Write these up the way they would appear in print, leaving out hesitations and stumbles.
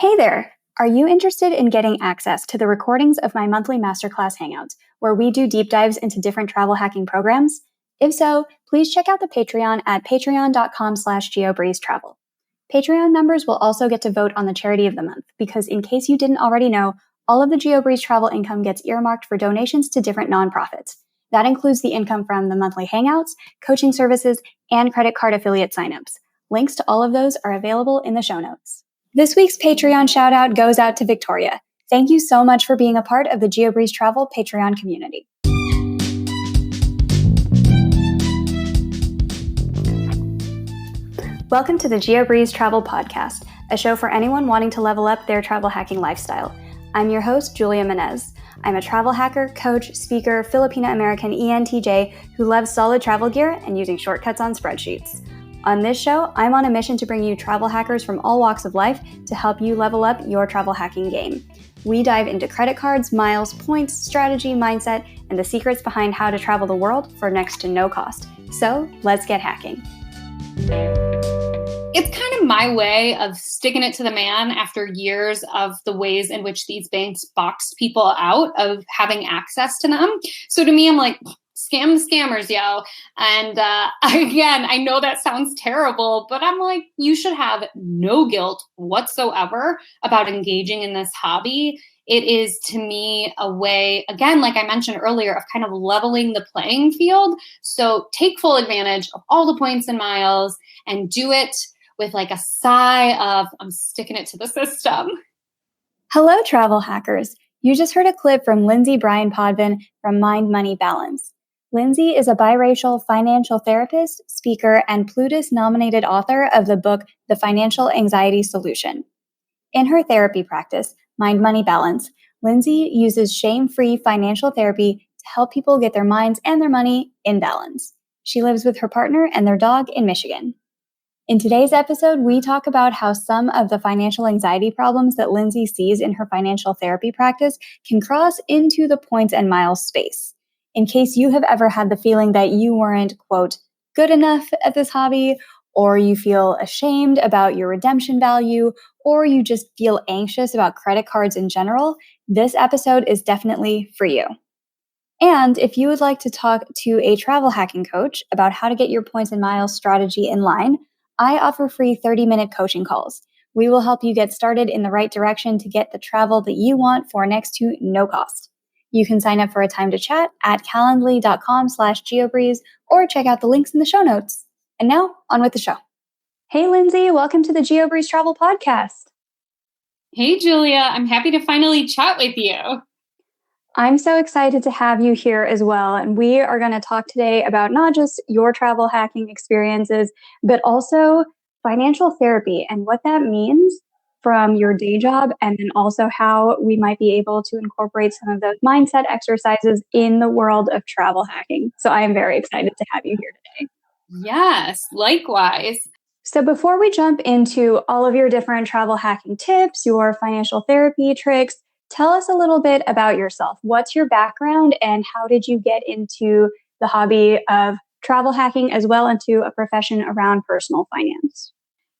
Hey there! Are you interested in getting access to the recordings of my monthly masterclass hangouts, where we do deep dives into different travel hacking programs? If so, please check out the Patreon at patreon.com/geobreezetravel. Patreon members will also get to vote on the charity of the month, because in case you didn't already know, all of the Geobreeze travel income gets earmarked for donations to different nonprofits. That includes the income from the monthly hangouts, coaching services, and credit card affiliate signups. Links to all of those are available in the show notes. This week's Patreon shout out goes out to Victoria. Thank you so much for being a part of the Geobreeze Travel Patreon community. Welcome to the Geobreeze Travel Podcast, a show for anyone wanting to level up their travel hacking lifestyle. I'm your host, Julia Menez. I'm a travel hacker, coach, speaker, Filipino-American ENTJ who loves solid travel gear and using shortcuts on spreadsheets. On this show, I'm on a mission to bring you travel hackers from all walks of life to help you level up your travel hacking game. We dive into credit cards, miles, points, strategy, mindset, and the secrets behind how to travel the world for next to no cost. So, let's get hacking. It's kind of my way of sticking it to the man after years of the ways in which these banks boxed people out of having access to them. So to me, I'm like, scam the scammers, yo. And again, I know that sounds terrible, but I'm like, you should have no guilt whatsoever about engaging in this hobby. It is, to me, a way, again, like I mentioned earlier, of kind of leveling the playing field. So take full advantage of all the points and miles and do it with like a sigh of, I'm sticking it to the system. Hello, travel hackers. You just heard a clip from Lindsay Bryan-Podvin from Mind, Money, Balance. Lindsay is a biracial financial therapist, speaker, and Plutus-nominated author of the book, The Financial Anxiety Solution. In her therapy practice, Mind, Money, Balance, Lindsay uses shame-free financial therapy to help people get their minds and their money in balance. She lives with her partner and their dog in Michigan. In today's episode, we talk about how some of the financial anxiety problems that Lindsay sees in her financial therapy practice can cross into the points and miles space. In case you have ever had the feeling that you weren't, quote, good enough at this hobby, or you feel ashamed about your redemption value, or you just feel anxious about credit cards in general, this episode is definitely for you. And if you would like to talk to a travel hacking coach about how to get your points and miles strategy in line, I offer free 30-minute coaching calls. We will help you get started in the right direction to get the travel that you want for next to no cost. You can sign up for a time to chat at calendly.com/geobreeze or check out the links in the show notes. And now, on with the show. Hey, Lindsay, welcome to the Geobreeze Travel Podcast. Hey, Julia, I'm happy to finally chat with you. I'm so excited to have you here as well. And we are going to talk today about not just your travel hacking experiences, but also financial therapy and what that means from your day job, and then also how we might be able to incorporate some of those mindset exercises in the world of travel hacking. So I am very excited to have you here today. Yes, likewise. So before we jump into all of your different travel hacking tips, your financial therapy tricks, tell us a little bit about yourself. What's your background and how did you get into the hobby of travel hacking as well into a profession around personal finance?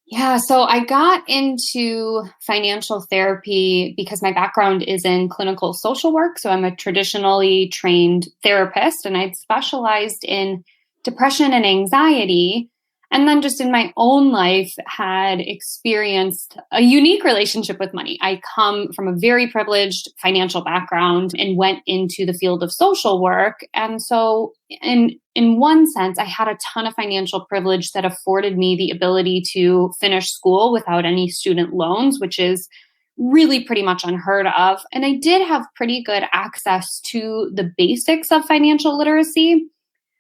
Yeah, so I got into financial therapy because my background is in clinical social work. So I'm a traditionally trained therapist, and I'd specialized in depression and anxiety. And then just in my own life had experienced a unique relationship with money. I come from a very privileged financial background and went into the field of social work. And so in one sense, I had a ton of financial privilege that afforded me the ability to finish school without any student loans, which is really pretty much unheard of. And I did have pretty good access to the basics of financial literacy.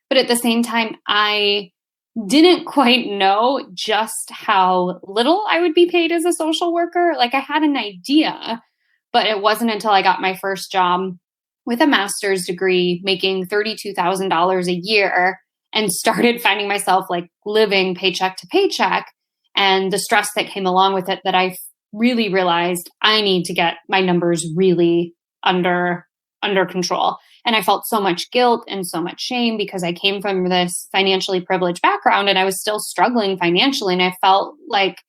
But at the same time, I didn't quite know just how little I would be paid as a social worker. Like I had an idea, but it wasn't until I got my first job with a master's degree making $32,000 a year and started finding myself like living paycheck to paycheck and the stress that came along with it that I really realized I need to get my numbers really under control. And I felt so much guilt and so much shame because I came from this financially privileged background and I was still struggling financially. And I felt like,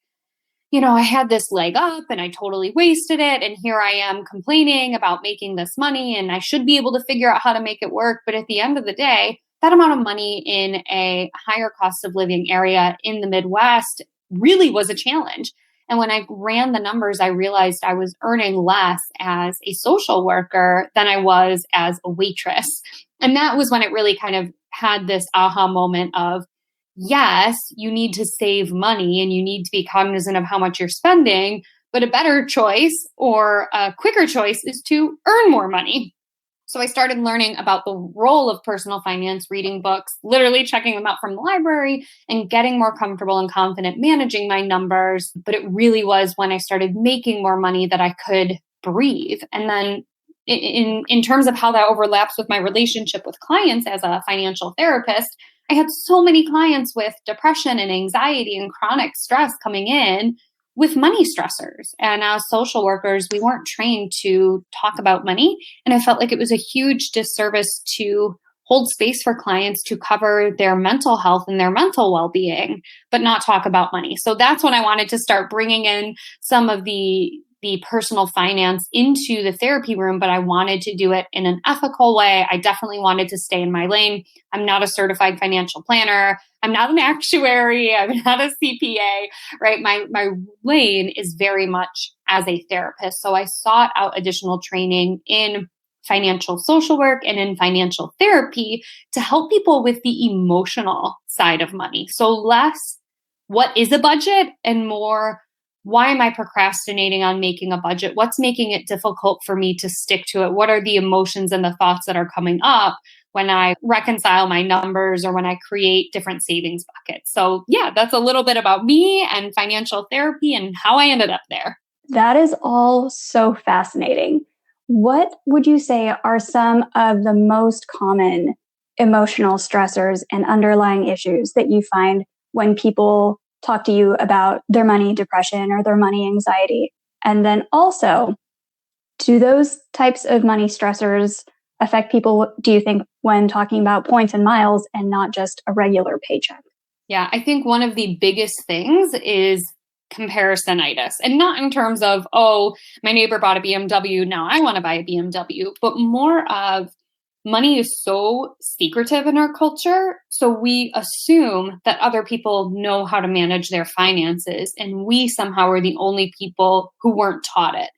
I had this leg up and I totally wasted it. And here I am complaining about making this money and I should be able to figure out how to make it work. But at the end of the day, that amount of money in a higher cost of living area in the Midwest really was a challenge. And when I ran the numbers, I realized I was earning less as a social worker than I was as a waitress. And that was when it really kind of had this aha moment of, yes, you need to save money and you need to be cognizant of how much you're spending, but a better choice or a quicker choice is to earn more money. So I started learning about the role of personal finance, reading books, literally checking them out from the library and getting more comfortable and confident managing my numbers. But it really was when I started making more money that I could breathe. And then in terms of how that overlaps with my relationship with clients as a financial therapist, I had so many clients with depression and anxiety and chronic stress coming in with money stressors. And as social workers, we weren't trained to talk about money. And I felt like it was a huge disservice to hold space for clients to cover their mental health and their mental well-being, but not talk about money. So that's when I wanted to start bringing in some of the personal finance into the therapy room, but I wanted to do it in an ethical way. I definitely wanted to stay in my lane. I'm not a certified financial planner. I'm not an actuary. I'm not a CPA, right? My lane is very much as a therapist. So I sought out additional training in financial social work and in financial therapy to help people with the emotional side of money. So less what is a budget and more, why am I procrastinating on making a budget? What's making it difficult for me to stick to it? What are the emotions and the thoughts that are coming up when I reconcile my numbers or when I create different savings buckets? So yeah, that's a little bit about me and financial therapy and how I ended up there. That is all so fascinating. What would you say are some of the most common emotional stressors and underlying issues that you find when people talk to you about their money depression or their money anxiety? And then also, do those types of money stressors affect people, do you think, when talking about points and miles and not just a regular paycheck? Yeah, I think one of the biggest things is comparisonitis. And not in terms of, oh, my neighbor bought a BMW, now I want to buy a BMW, but more of money is so secretive in our culture. So we assume that other people know how to manage their finances, and we somehow are the only people who weren't taught it.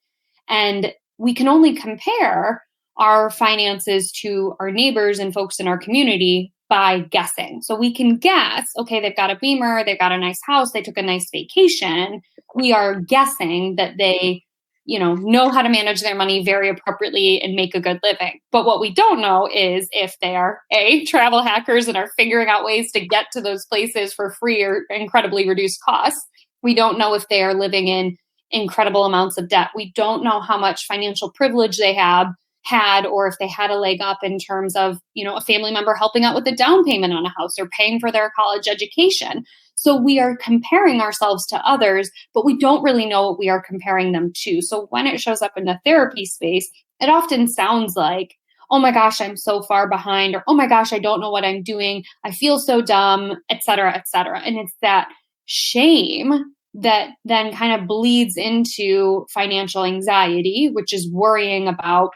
And we can only compare our finances to our neighbors and folks in our community by guessing. So we can guess, okay, they've got a Beamer, they've got a nice house, they took a nice vacation. We are guessing that they, know how to manage their money very appropriately and make a good living. But what we don't know is if they are travel hackers and are figuring out ways to get to those places for free or incredibly reduced costs. We don't know if they are living in incredible amounts of debt. We don't know how much financial privilege they had, or if they had a leg up in terms of, a family member helping out with the down payment on a house or paying for their college education. So we are comparing ourselves to others, but we don't really know what we are comparing them to. So when it shows up in the therapy space, it often sounds like, oh my gosh, I'm so far behind, or oh my gosh, I don't know what I'm doing. I feel so dumb, et cetera, et cetera. And it's that shame that then kind of bleeds into financial anxiety, which is worrying about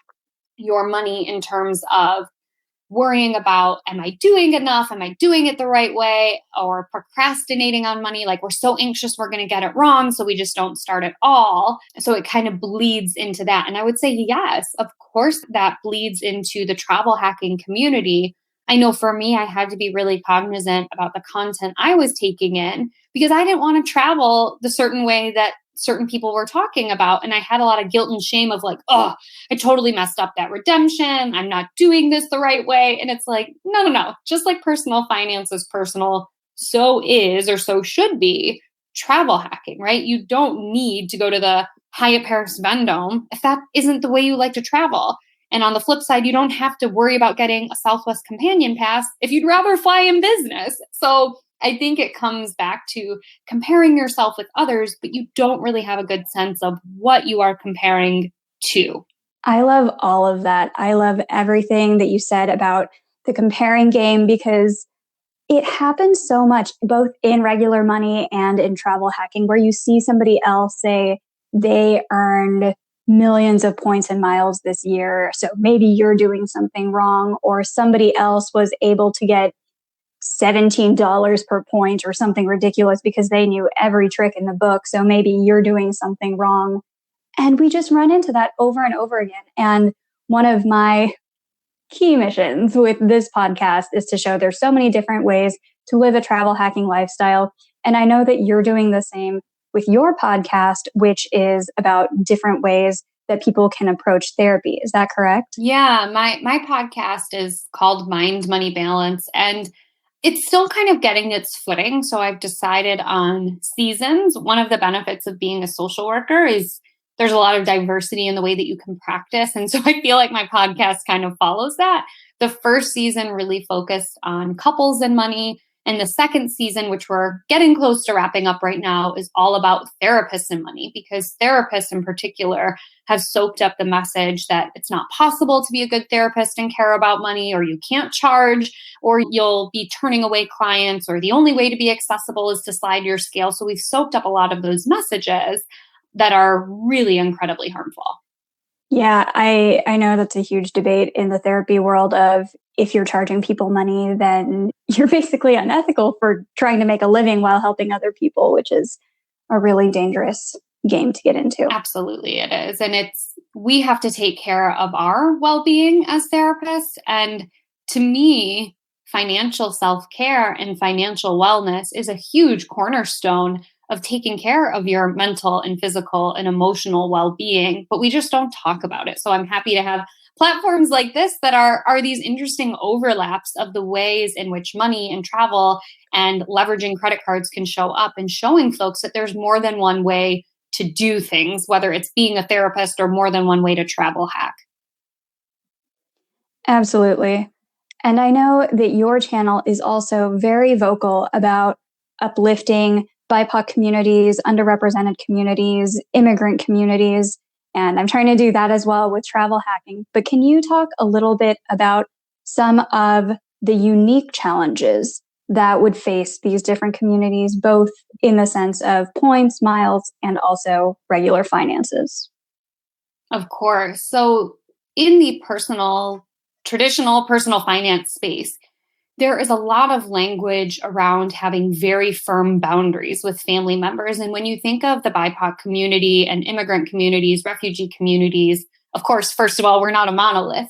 your money in terms of worrying about, am I doing enough? Am I doing it the right way? Or procrastinating on money. Like we're so anxious, we're going to get it wrong. So we just don't start at all. So it kind of bleeds into that. And I would say, yes, of course, that bleeds into the travel hacking community. I know for me, I had to be really cognizant about the content I was taking in because I didn't want to travel the certain way that certain people were talking about. And I had a lot of guilt and shame of like, oh, I totally messed up that redemption. I'm not doing this the right way. And it's like, no. Just like personal finance is personal, so is, or so should be travel hacking, right? You don't need to go to the Hyatt Paris Vendome if that isn't the way you like to travel. And on the flip side, you don't have to worry about getting a Southwest Companion Pass if you'd rather fly in business. So I think it comes back to comparing yourself with others, but you don't really have a good sense of what you are comparing to. I love all of that. I love everything that you said about the comparing game because it happens so much, both in regular money and in travel hacking, where you see somebody else say they earned millions of points and miles this year. So maybe you're doing something wrong, or somebody else was able to get $17 per point or something ridiculous because they knew every trick in the book. So maybe you're doing something wrong. And we just run into that over and over again. And one of my key missions with this podcast is to show there's so many different ways to live a travel hacking lifestyle. And I know that you're doing the same with your podcast, which is about different ways that people can approach therapy. Is that correct? Yeah, my podcast is called Mind Money Balance, and it's still kind of getting its footing. So I've decided on seasons. One of the benefits of being a social worker is there's a lot of diversity in the way that you can practice. And so I feel like my podcast kind of follows that. The first season really focused on couples and money. And the second season, which we're getting close to wrapping up right now, is all about therapists and money, because therapists in particular have soaked up the message that it's not possible to be a good therapist and care about money, or you can't charge, or you'll be turning away clients, or the only way to be accessible is to slide your scale. So we've soaked up a lot of those messages that are really incredibly harmful. Yeah, I know that's a huge debate in the therapy world of if you're charging people money, then you're basically unethical for trying to make a living while helping other people, which is a really dangerous game to get into. Absolutely, it is. And we have to take care of our well-being as therapists. And to me, financial self-care and financial wellness is a huge cornerstone of taking care of your mental and physical and emotional well-being, but we just don't talk about it. So I'm happy to have platforms like this that are these interesting overlaps of the ways in which money and travel and leveraging credit cards can show up, and showing folks that there's more than one way to do things, whether it's being a therapist or more than one way to travel hack. Absolutely. And I know that your channel is also very vocal about uplifting BIPOC communities, underrepresented communities, immigrant communities. And I'm trying to do that as well with travel hacking. But can you talk a little bit about some of the unique challenges that would face these different communities, both in the sense of points, miles, and also regular finances? Of course. So in the traditional personal finance space, there is a lot of language around having very firm boundaries with family members. And when you think of the BIPOC community and immigrant communities, refugee communities, of course, first of all, we're not a monolith,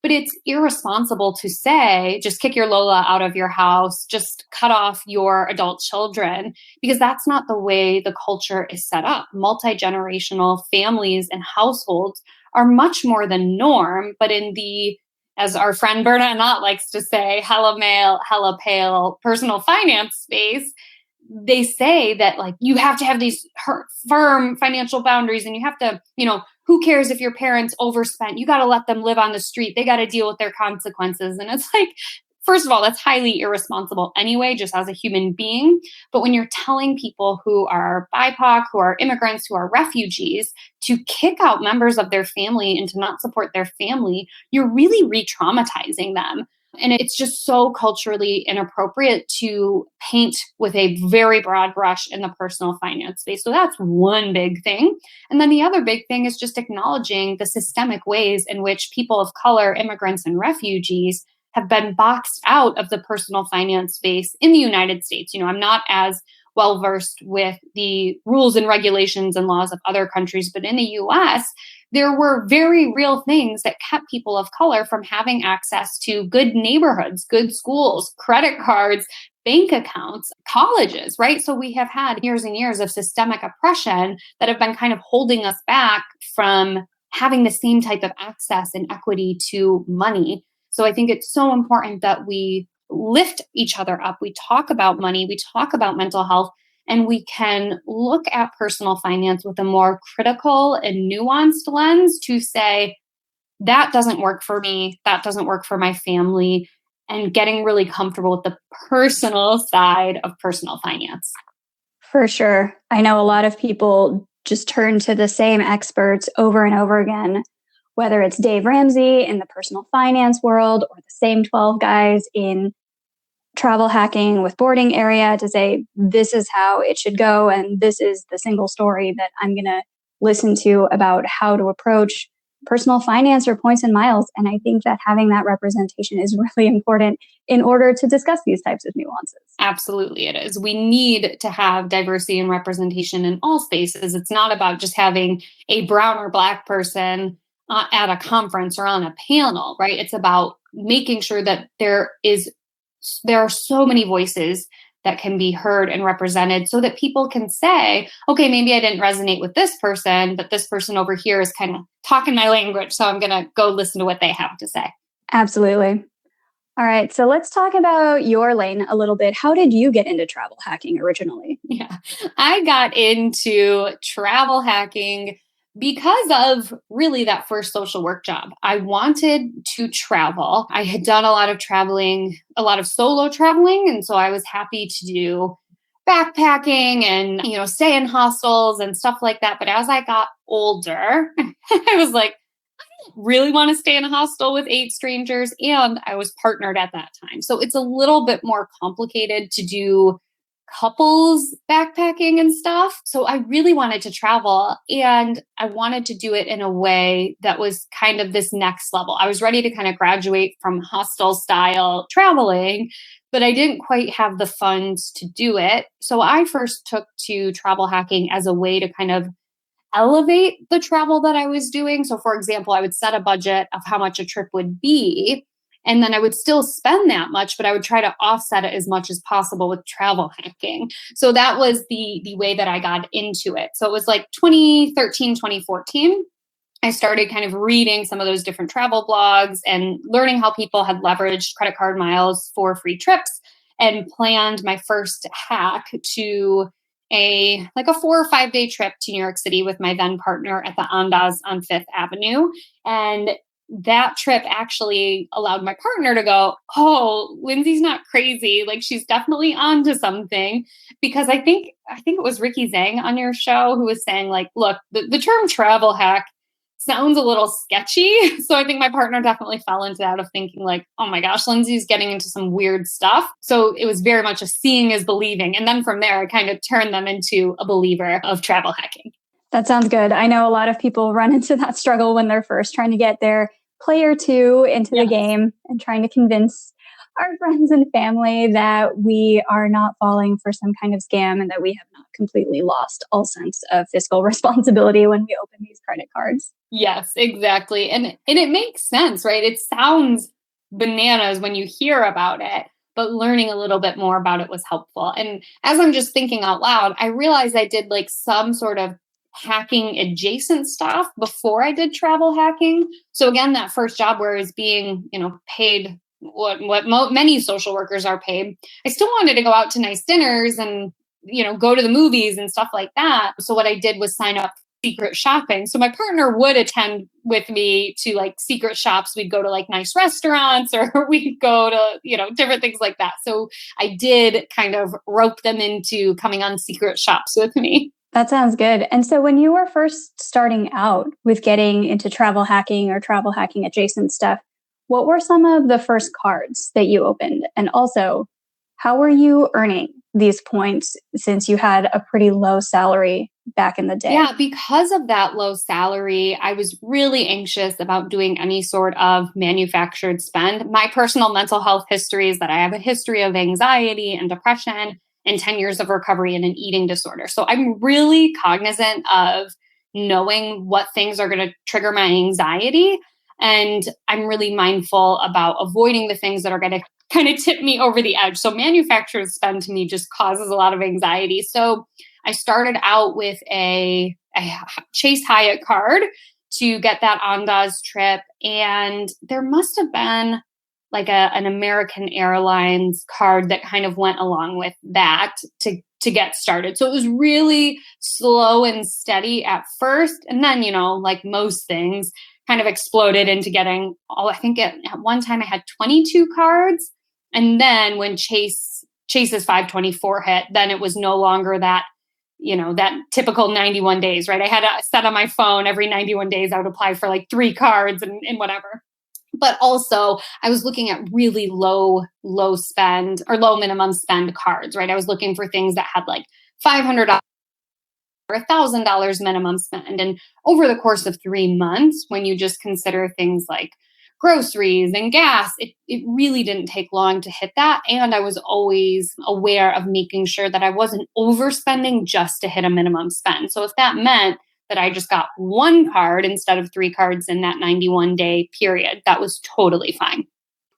but it's irresponsible to say, just kick your Lola out of your house, just cut off your adult children, because that's not the way the culture is set up. Multi-generational families and households are much more the norm, but in the, as our friend Berna Knott likes to say, hella male, hella pale personal finance space, they say that like you have to have these firm financial boundaries, and you have to, who cares if your parents overspent? You got to let them live on the street. They got to deal with their consequences. And it's like, first of all, that's highly irresponsible anyway, just as a human being. But when you're telling people who are BIPOC, who are immigrants, who are refugees, to kick out members of their family and to not support their family, you're really re-traumatizing them. And it's just so culturally inappropriate to paint with a very broad brush in the personal finance space. So that's one big thing. And then the other big thing is just acknowledging the systemic ways in which people of color, immigrants, and refugees have been boxed out of the personal finance space in the United States. I'm not as well versed with the rules and regulations and laws of other countries, but in the US, there were very real things that kept people of color from having access to good neighborhoods, good schools, credit cards, bank accounts, colleges, right? So we have had years and years of systemic oppression that have been kind of holding us back from having the same type of access and equity to money. So I think it's so important that we lift each other up. We talk about money, we talk about mental health, and we can look at personal finance with a more critical and nuanced lens to say, that doesn't work for me, that doesn't work for my family, and getting really comfortable with the personal side of personal finance. For sure. I know a lot of people just turn to the same experts over and over again, whether it's Dave Ramsey in the personal finance world or the same 12 guys in travel hacking with boarding area to say, this is how it should go. And this is the single story that I'm going to listen to about how to approach personal finance or points and miles. And I think that having that representation is really important in order to discuss these types of nuances. Absolutely, it is. We need to have diversity and representation in all spaces. It's not about just having a brown or Black person at a conference or on a panel, right? It's about making sure that there are so many voices that can be heard and represented so that people can say, okay, maybe I didn't resonate with this person, but this person over here is kind of talking my language. So I'm going to go listen to what they have to say. Absolutely. All right. So let's talk about your lane a little bit. How did you get into travel hacking originally? Yeah, I got into travel hacking because of really that first social work job. I wanted to travel. I had done a lot of traveling, a lot of solo traveling. And so I was happy to do backpacking and, stay in hostels and stuff like that. But as I got older, I was like, really want to stay in a hostel with 8 strangers. And I was partnered at that time. So it's a little bit more complicated to do couples backpacking and stuff. So I really wanted to travel and I wanted to do it in a way that was kind of this next level. I was ready to kind of graduate from hostel style traveling, but I didn't quite have the funds to do it. So I first took to travel hacking as a way to kind of elevate the travel that I was doing. So for example, I would set a budget of how much a trip would be. And then I would still spend that much, but I would try to offset it as much as possible with travel hacking. So that was the way that I got into it. So it was like 2013, 2014. I started kind of reading some of those different travel blogs and learning how people had leveraged credit card miles for free trips and planned my first hack to a 4 or 5 day trip to New York City with my then partner at the Andaz on Fifth Avenue. And that trip actually allowed my partner to go, oh, Lindsay's not crazy. Like she's definitely onto something. Because I think it was Ricky Zhang on your show who was saying like, look, the term travel hack sounds a little sketchy. So I think my partner definitely fell into that of thinking like, oh my gosh, Lindsay's getting into some weird stuff. So it was very much a seeing is believing. And then from there, I kind of turned them into a believer of travel hacking. That sounds good. I know a lot of people run into that struggle when they're first trying to get their player 2 into the game and trying to convince our friends and family that we are not falling for some kind of scam and that we have not completely lost all sense of fiscal responsibility when we open these credit cards. Yes, exactly. And it makes sense, right? It sounds bananas when you hear about it, but learning a little bit more about it was helpful. And as I'm just thinking out loud, I realized I did like some sort of hacking adjacent stuff before I did travel hacking. So again, that first job where I was being, paid many social workers are paid, I still wanted to go out to nice dinners and, go to the movies and stuff like that. So what I did was sign up secret shopping. So my partner would attend with me to like secret shops. We'd go to like nice restaurants or we'd go to, different things like that. So I did kind of rope them into coming on secret shops with me. That sounds good. And so when you were first starting out with getting into travel hacking or travel hacking adjacent stuff, what were some of the first cards that you opened? And also, how were you earning these points since you had a pretty low salary back in the day? Yeah, because of that low salary, I was really anxious about doing any sort of manufactured spend. My personal mental health history is that I have a history of anxiety and depression and 10 years of recovery in an eating disorder. So I'm really cognizant of knowing what things are going to trigger my anxiety. And I'm really mindful about avoiding the things that are going to kind of tip me over the edge. So manufactured spend to me just causes a lot of anxiety. So I started out with a Chase Hyatt card to get that Andaz trip. And there must have been like an American Airlines card that kind of went along with that to get started. So it was really slow and steady at first. And then, like most things, kind of exploded into getting, I think at one time I had 22 cards. And then when Chase's 524 hit, then it was no longer that, that typical 91 days, right? I had a set on my phone every 91 days, I would apply for like 3 cards and whatever. But also I was looking at really low spend or low minimum spend cards, right? I was looking for things that had like $500 or $1,000 minimum spend. And over the course of 3 months, when you just consider things like groceries and gas, it really didn't take long to hit that. And I was always aware of making sure that I wasn't overspending just to hit a minimum spend. So if that meant that I just got one card instead of three cards in that 91-day period, that was totally fine.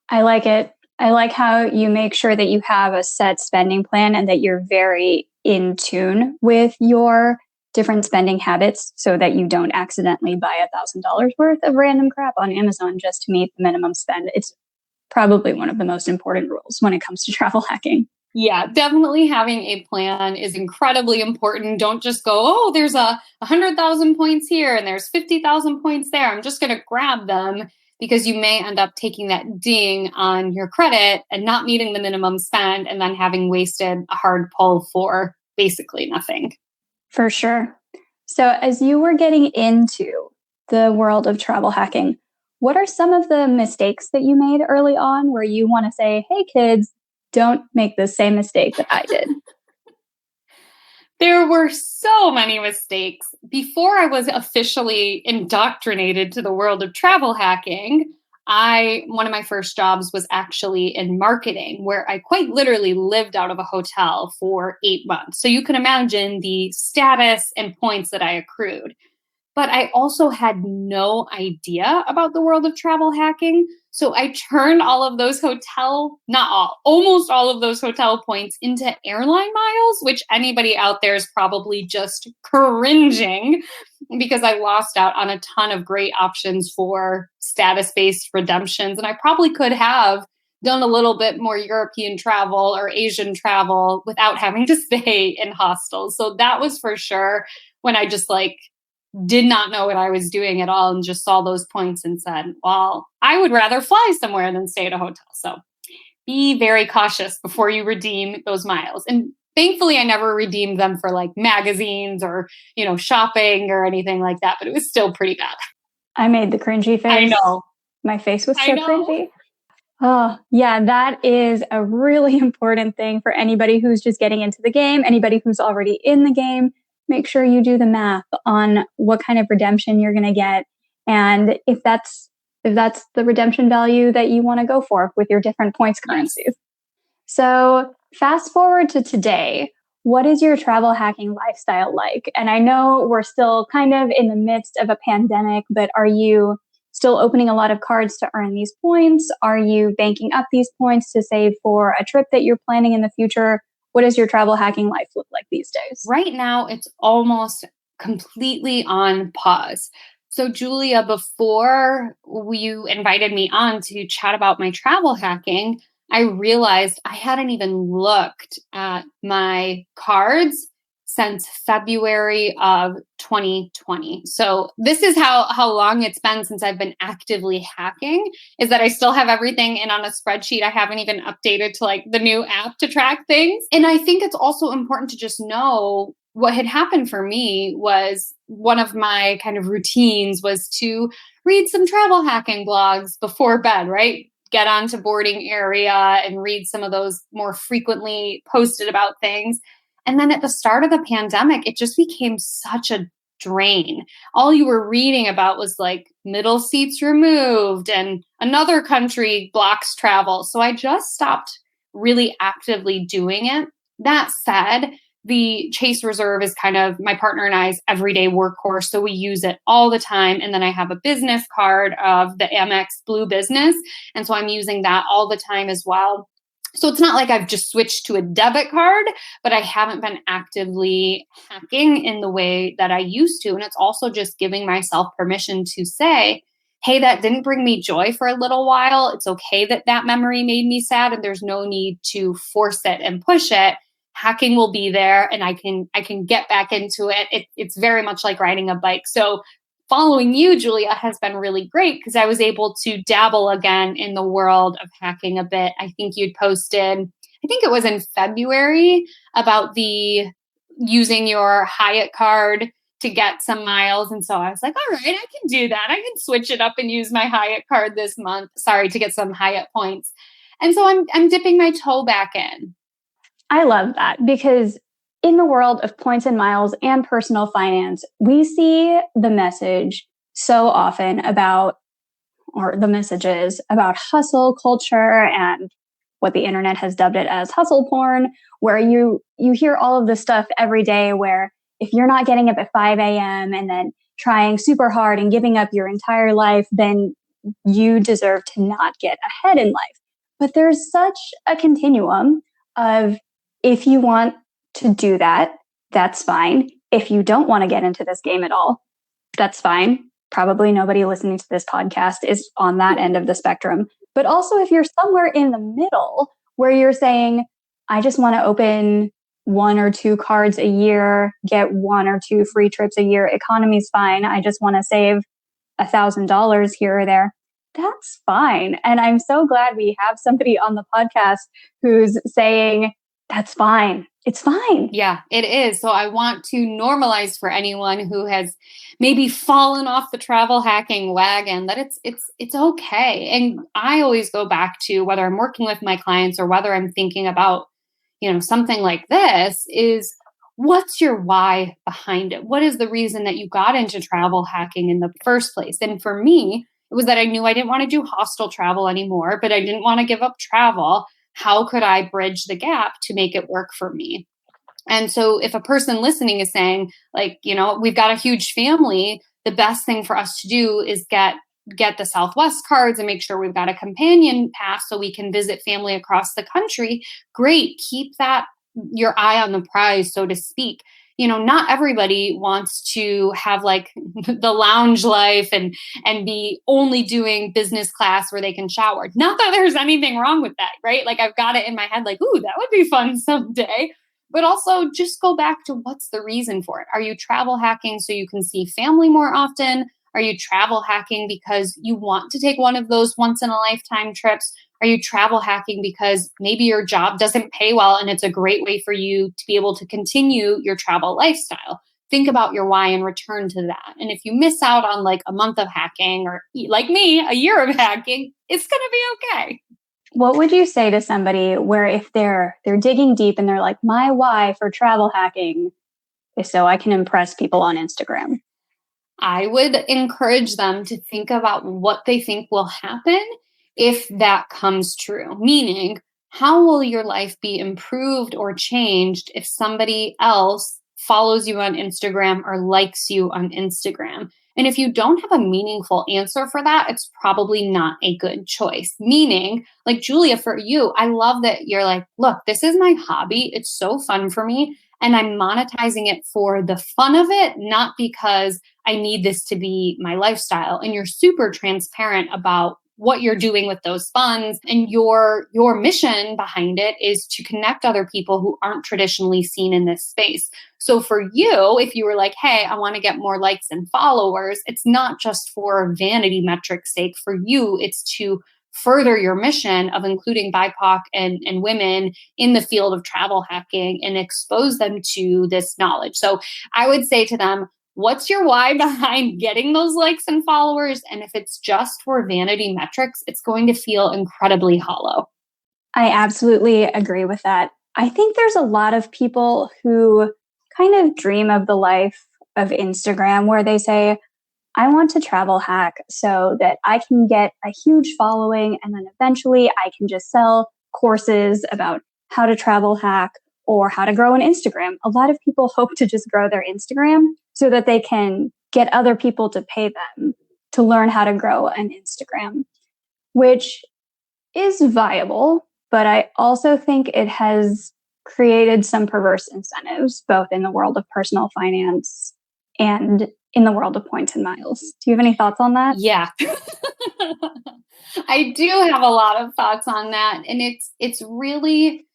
I like it. I like how you make sure that you have a set spending plan and that you're very in tune with your different spending habits so that you don't accidentally buy $1,000 worth of random crap on Amazon just to meet the minimum spend. It's probably one of the most important rules when it comes to travel hacking. Yeah, definitely having a plan is incredibly important. Don't just go, oh, there's 100,000 points here and there's 50,000 points there. I'm just going to grab them, because you may end up taking that ding on your credit and not meeting the minimum spend and then having wasted a hard pull for basically nothing. For sure. So as you were getting into the world of travel hacking, what are some of the mistakes that you made early on where you want to say, hey, kids, don't make the same mistake that I did? There were so many mistakes. Before I was officially indoctrinated to the world of travel hacking, one of my first jobs was actually in marketing, where I quite literally lived out of a hotel for 8 months. So you can imagine the status and points that I accrued. But I also had no idea about the world of travel hacking. So I turned all of those almost all of those hotel points into airline miles, which anybody out there is probably just cringing, because I lost out on a ton of great options for status-based redemptions. And I probably could have done a little bit more European travel or Asian travel without having to stay in hostels. So that was for sure when I just did not know what I was doing at all and just saw those points and said, well, I would rather fly somewhere than stay at a hotel. So be very cautious before you redeem those miles. And thankfully, I never redeemed them for magazines or, shopping or anything like that, but it was still pretty bad. I made the cringy face. I know. My face was so cringy. Oh, yeah, that is a really important thing for anybody who's just getting into the game, anybody who's already in the game. Make sure you do the math on what kind of redemption you're going to get, and if that's the redemption value that you want to go for with your different points currencies. So fast forward to today, what is your travel hacking lifestyle like? And I know we're still kind of in the midst of a pandemic, but are you still opening a lot of cards to earn these points? Are you banking up these points to save for a trip that you're planning in the future? What does your travel hacking life look like these days? Right now, it's almost completely on pause. So, Julia, before you invited me on to chat about my travel hacking, I realized I hadn't even looked at my cards since February of 2020. So this is how long it's been since I've been actively hacking, is that I still have everything in on a spreadsheet. I haven't even updated to the new app to track things. And I think it's also important to just know what had happened for me was one of my kind of routines was to read some travel hacking blogs before bed, right? Get onto boarding area and read some of those more frequently posted about things. And then at the start of the pandemic, it just became such a drain. All you were reading about was middle seats removed and another country blocks travel. So I just stopped really actively doing it. That said, the Chase Reserve is kind of my partner and I's everyday workhorse. So we use it all the time. And then I have a business card of the Amex Blue Business. And so I'm using that all the time as well. So it's not like I've just switched to a debit card, but I haven't been actively hacking in the way that I used to. And it's also just giving myself permission to say, hey, that didn't bring me joy for a little while. It's okay that that memory made me sad, and there's no need to force it and push it. Hacking will be there, and I can get back into it. It's very much like riding a bike. So following you, Julia, has been really great because I was able to dabble again in the world of hacking a bit. I think you'd posted, I think it was in February, about the using your Hyatt card to get some miles. And so I was like, all right, I can do that. I can switch it up and use my Hyatt card this month. Sorry, to get some Hyatt points. And so I'm dipping my toe back in. I love that because in the world of points and miles and personal finance, we see the message so often about, or the messages about hustle culture and what the internet has dubbed it as hustle porn, where you hear all of this stuff every day where if you're not getting up at 5 a.m. and then trying super hard and giving up your entire life, then you deserve to not get ahead in life. But there's such a continuum of if you want to do that, that's fine. If you don't want to get into this game at all, that's fine. Probably nobody listening to this podcast is on that end of the spectrum. But also, if you're somewhere in the middle where you're saying, I just want to open 1 or 2 cards a year, get 1 or 2 free trips a year, economy's fine. I just want to save $1,000 here or there. That's fine. And I'm so glad we have somebody on the podcast who's saying, that's fine. It's fine. Yeah, it is. So I want to normalize for anyone who has maybe fallen off the travel hacking wagon that it's okay. And I always go back to whether I'm working with my clients or whether I'm thinking about, something like this is what's your why behind it? What is the reason that you got into travel hacking in the first place? And for me, it was that I knew I didn't want to do hostel travel anymore, but I didn't want to give up travel. How could I bridge the gap to make it work for me? And so if a person listening is saying, like, we've got a huge family, the best thing for us to do is get the Southwest cards and make sure we've got a companion pass so we can visit family across the country. Great. Keep your eye on the prize, so to speak. Not everybody wants to have like the lounge life and be only doing business class where they can shower. Not that there's anything wrong with that, right? Like I've got it in my head, like, ooh, that would be fun someday. But also just go back to what's the reason for it? Are you travel hacking so you can see family more often? Are you travel hacking because you want to take one of those once in a lifetime trips? Are you travel hacking because maybe your job doesn't pay well and it's a great way for you to be able to continue your travel lifestyle? Think about your why and return to that. And if you miss out on like a month of hacking or like me, a year of hacking, it's going to be okay. What would you say to somebody where if they're digging deep and they're like, my why for travel hacking is so I can impress people on Instagram? I would encourage them to think about what they think will happen if that comes true. Meaning, how will your life be improved or changed if somebody else follows you on Instagram or likes you on Instagram? And if you don't have a meaningful answer for that, it's probably not a good choice. Meaning, like Julia, for you, I love that you're like, look, this is my hobby. It's so fun for me. And I'm monetizing it for the fun of it, not because I need this to be my lifestyle. And you're super transparent about what you're doing with those funds, and your mission behind it is to connect other people who aren't traditionally seen in this space. So for you, if you were like, hey, I want to get more likes and followers, it's not just for vanity metrics sake. For you, it's to further your mission of including BIPOC and women in the field of travel hacking and expose them to this knowledge. So I would say to them, what's your why behind getting those likes and followers? And if it's just for vanity metrics, it's going to feel incredibly hollow. I absolutely agree with that. I think there's a lot of people who kind of dream of the life of Instagram where they say, I want to travel hack so that I can get a huge following and then eventually I can just sell courses about how to travel hack or how to grow an Instagram. A lot of people hope to just grow their Instagram so that they can get other people to pay them to learn how to grow an Instagram, which is viable, but I also think it has created some perverse incentives, both in the world of personal finance and in the world of points and miles. Do you have any thoughts on that? Yeah. I do have a lot of thoughts on that. And it's really,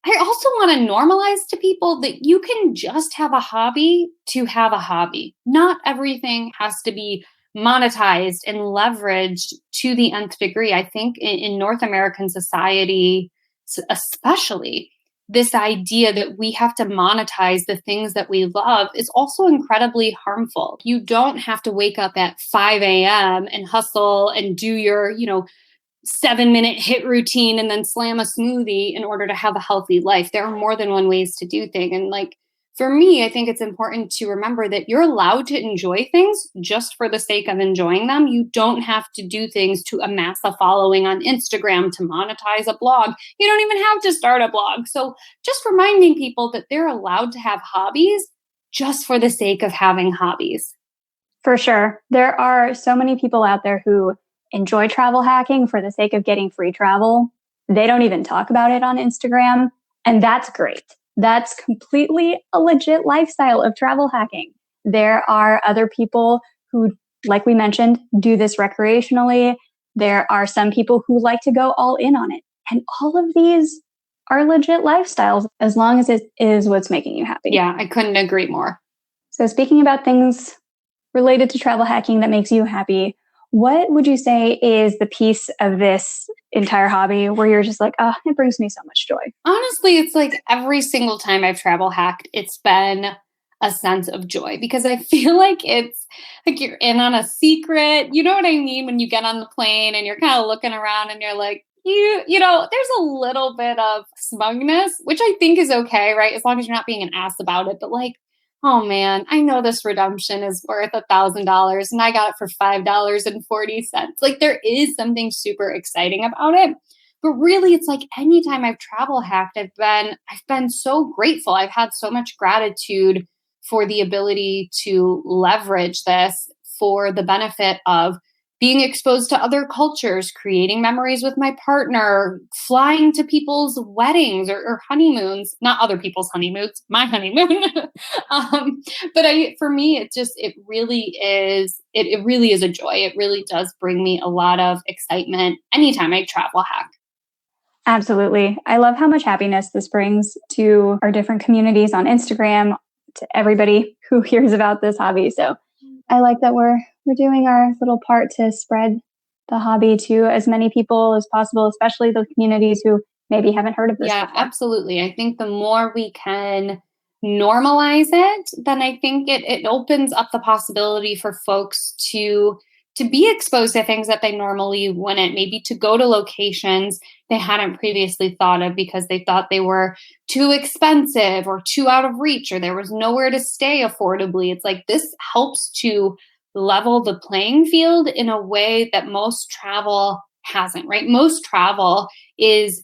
I also want to normalize to people that you can just have a hobby to have a hobby. Not everything has to be monetized and leveraged to the nth degree. I think in North American society, especially, this idea that we have to monetize the things that we love is also incredibly harmful. You don't have to wake up at 5 a.m. and hustle and do your, 7-minute hit routine and then slam a smoothie in order to have a healthy life. There are more than one ways to do things. And like, for me, I think it's important to remember that you're allowed to enjoy things just for the sake of enjoying them. You don't have to do things to amass a following on Instagram, to monetize a blog. You don't even have to start a blog. So just reminding people that they're allowed to have hobbies just for the sake of having hobbies. For sure. There are so many people out there who enjoy travel hacking for the sake of getting free travel. They don't even talk about it on Instagram. And that's great. That's completely a legit lifestyle of travel hacking. There are other people who, like we mentioned, do this recreationally. There are some people who like to go all in on it. And all of these are legit lifestyles as long as it is what's making you happy. Yeah, I couldn't agree more. So speaking about things related to travel hacking that makes you happy, what would you say is the piece of this entire hobby where you're just like, oh, it brings me so much joy? Honestly, it's like every single time I've travel hacked, it's been a sense of joy because I feel like it's like you're in on a secret. You know what I mean? When you get on the plane and you're kind of looking around and you're like, there's a little bit of smugness, which I think is okay, right? As long as you're not being an ass about it. But like, oh man, I know this redemption is worth $1,000 and I got it for $5.40. Like there is something super exciting about it. But really it's like anytime I've travel hacked, I've been so grateful. I've had so much gratitude for the ability to leverage this for the benefit of being exposed to other cultures, creating memories with my partner, flying to people's weddings or honeymoons, not other people's honeymoons, my honeymoon. For me, it really is a joy. It really does bring me a lot of excitement anytime I travel hack. Absolutely. I love how much happiness this brings to our different communities on Instagram, to everybody who hears about this hobby. So I like that we're doing our little part to spread the hobby to as many people as possible, especially the communities who maybe haven't heard of this before. Absolutely. I think the more we can normalize it, then I think it opens up the possibility for folks to be exposed to things that they normally wouldn't, maybe to go to locations they hadn't previously thought of because they thought they were too expensive or too out of reach or there was nowhere to stay affordably. It's like this helps to level the playing field in a way that most travel hasn't, right? Most travel is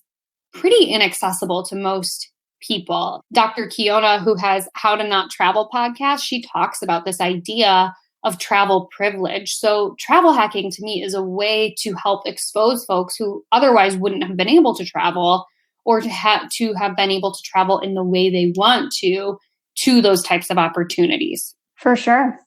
pretty inaccessible to most people. Dr. Kiona, who has How to Not Travel podcast, she talks about this idea of travel privilege. So travel hacking to me is a way to help expose folks who otherwise wouldn't have been able to travel or to have been able to travel in the way they want to those types of opportunities. For sure.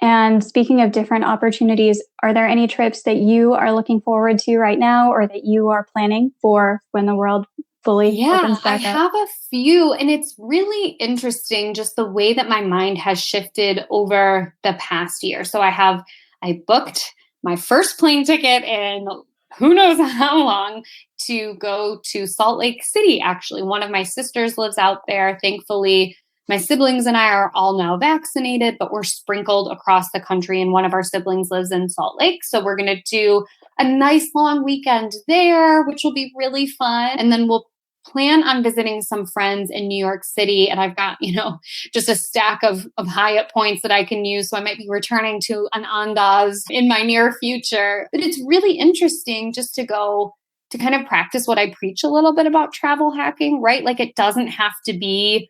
And speaking of different opportunities, are there any trips that you are looking forward to right now or that you are planning for when the world fully opens back up? I have a few, and it's really interesting just the way that my mind has shifted over the past year. So I booked my first plane ticket in who knows how long to go to Salt Lake City. Actually, one of my sisters lives out there. Thankfully, my siblings and I are all now vaccinated, but we're sprinkled across the country, and one of our siblings lives in Salt Lake. So we're going to do a nice long weekend there, which will be really fun. And then we'll plan on visiting some friends in New York City. And I've got, just a stack of Hyatt points that I can use. So I might be returning to an Andaz in my near future. But it's really interesting just to go to kind of practice what I preach a little bit about travel hacking, right? Like it doesn't have to be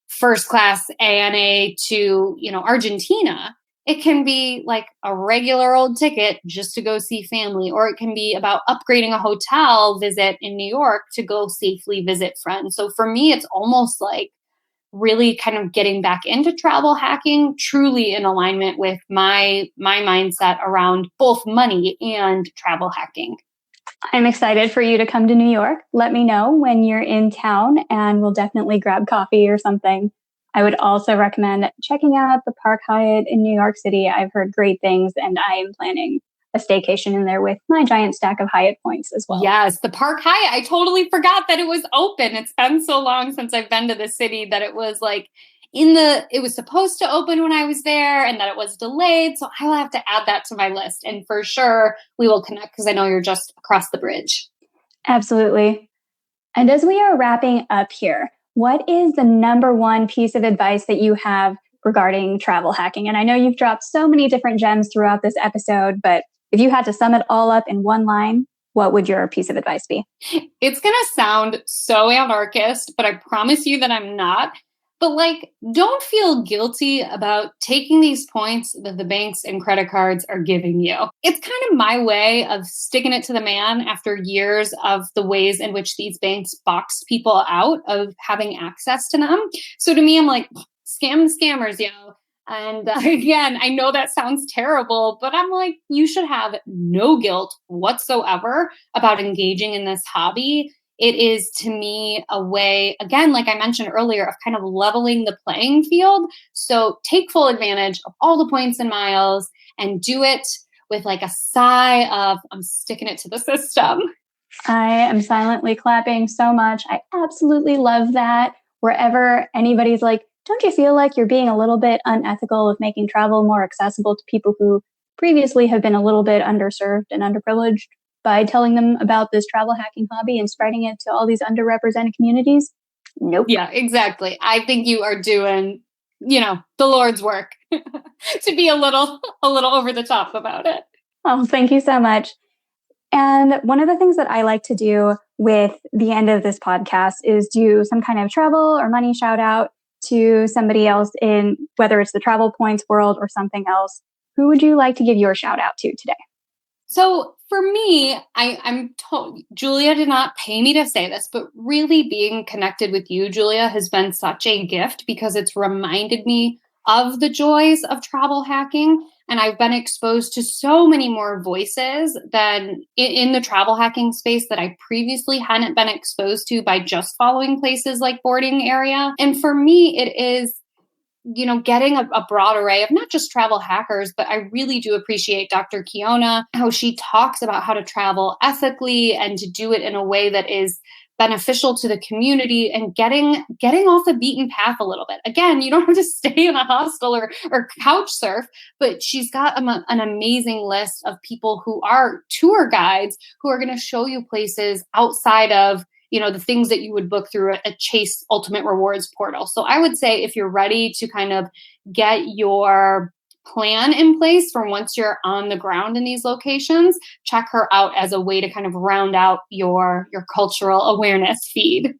first class ANA to, Argentina. It can be like a regular old ticket just to go see family, or it can be about upgrading a hotel visit in New York to go safely visit friends. So for me, it's almost like really kind of getting back into travel hacking, truly in alignment with my mindset around both money and travel hacking. I'm excited for you to come to New York. Let me know when you're in town and we'll definitely grab coffee or something. I would also recommend checking out the Park Hyatt in New York City. I've heard great things and I am planning a staycation in there with my giant stack of Hyatt points as well. Yes, the Park Hyatt. I totally forgot that it was open. It's been so long since I've been to the city that it was like it was supposed to open when I was there and that it was delayed. So I will have to add that to my list. And for sure, we will connect because I know you're just across the bridge. Absolutely. And as we are wrapping up here, what is the number one piece of advice that you have regarding travel hacking? And I know you've dropped so many different gems throughout this episode, but if you had to sum it all up in one line, what would your piece of advice be? It's going to sound so anarchist, but I promise you that I'm not. But don't feel guilty about taking these points that the banks and credit cards are giving you. It's kind of my way of sticking it to the man after years of the ways in which these banks box people out of having access to them. So to me, I'm like, scam the scammers, yo. And again, I know that sounds terrible, but I'm like, you should have no guilt whatsoever about engaging in this hobby. It is, to me, a way, again, like I mentioned earlier, of kind of leveling the playing field. So take full advantage of all the points and miles and do it with a sigh of, I'm sticking it to the system. I am silently clapping so much. I absolutely love that. Wherever anybody's like, don't you feel like you're being a little bit unethical of making travel more accessible to people who previously have been a little bit underserved and underprivileged by telling them about this travel hacking hobby and spreading it to all these underrepresented communities? Nope. Yeah, exactly. I think you are doing, the Lord's work to be a little over the top about it. Oh, thank you so much. And one of the things that I like to do with the end of this podcast is do some kind of travel or money shout out to somebody else in, whether it's the travel points world or something else. Who would you like to give your shout out to today? So for me, I'm told Julia did not pay me to say this, but really being connected with you, Julia, has been such a gift because it's reminded me of the joys of travel hacking. And I've been exposed to so many more voices than in the travel hacking space that I previously hadn't been exposed to by just following places like Boarding Area. And for me, it is getting a broad array of not just travel hackers, but I really do appreciate Dr. Kiona, how she talks about how to travel ethically and to do it in a way that is beneficial to the community and getting off the beaten path a little bit. Again, you don't have to stay in a hostel or couch surf, but she's got an amazing list of people who are tour guides who are going to show you places outside of the things that you would book through a Chase Ultimate Rewards portal. So I would say if you're ready to kind of get your plan in place for once you're on the ground in these locations, check her out as a way to kind of round out your cultural awareness feed.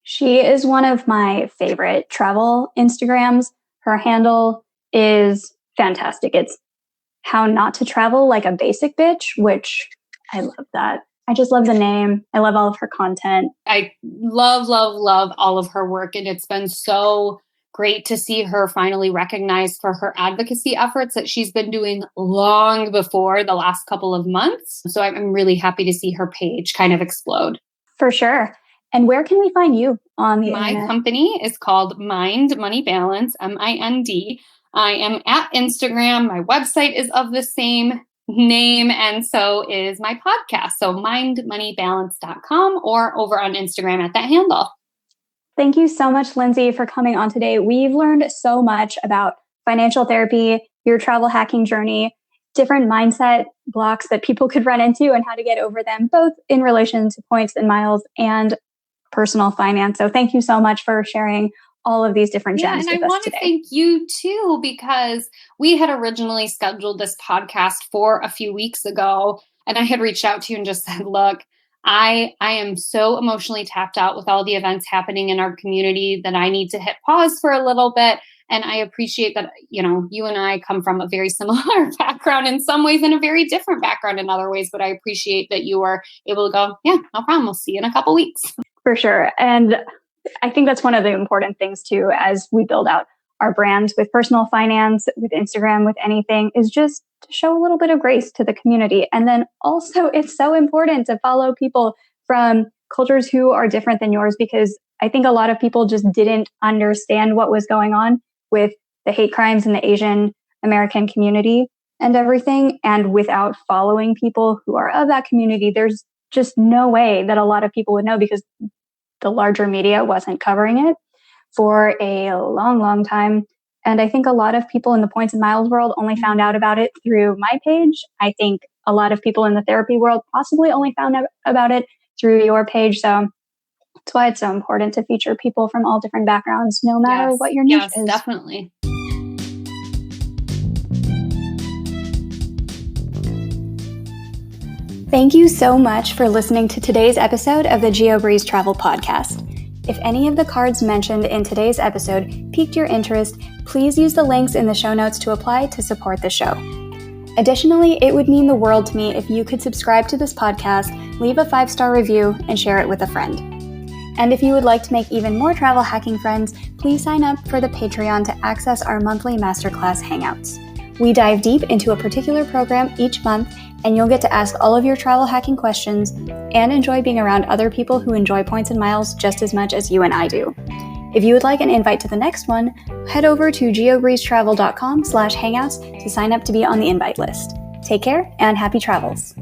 She is one of my favorite travel Instagrams. Her handle is fantastic. It's how not to travel like a basic bitch, which I love that. I just love the name. I love all of her content. I love, love, love all of her work. And it's been so great to see her finally recognized for her advocacy efforts that she's been doing long before the last couple of months. So I'm really happy to see her page kind of explode. For sure. And where can we find you on the internet? My company is called Mind Money Balance, MIND. I am at Instagram. My website is of the same name, and so is my podcast. So mindmoneybalance.com or over on Instagram at that handle. Thank you so much, Lindsay, for coming on today. We've learned so much about financial therapy, your travel hacking journey, different mindset blocks that people could run into and how to get over them, both in relation to points and miles and personal finance. So thank you so much for sharing all of these different gems with us today. And I want to thank you too, because we had originally scheduled this podcast for a few weeks ago, and I had reached out to you and just said, look, I am so emotionally tapped out with all the events happening in our community that I need to hit pause for a little bit. And I appreciate that, you and I come from a very similar background in some ways and a very different background in other ways. But I appreciate that you were able to go, yeah, no problem. We'll see you in a couple weeks. For sure. And I think that's one of the important things too, as we build out our brands with personal finance, with Instagram, with anything, is just to show a little bit of grace to the community. And then also it's so important to follow people from cultures who are different than yours, because I think a lot of people just didn't understand what was going on with the hate crimes in the Asian American community. and everything. And without following people who are of that community, there's just no way that a lot of people would know, because the larger media wasn't covering it for a long, long time. And I think a lot of people in the points and miles world only found out about it through my page. I think a lot of people in the therapy world possibly only found out about it through your page. So that's why it's so important to feature people from all different backgrounds, no matter what your niche is. Yes, definitely. Thank you so much for listening to today's episode of the Geobreeze Travel Podcast. If any of the cards mentioned in today's episode piqued your interest, please use the links in the show notes to apply to support the show. Additionally, it would mean the world to me if you could subscribe to this podcast, leave a 5-star review, and share it with a friend. And if you would like to make even more travel hacking friends, please sign up for the Patreon to access our monthly masterclass hangouts. We dive deep into a particular program each month, and you'll get to ask all of your travel hacking questions and enjoy being around other people who enjoy points and miles just as much as you and I do. If you would like an invite to the next one, head over to geobreezetravel.com/hangouts to sign up to be on the invite list. Take care and happy travels.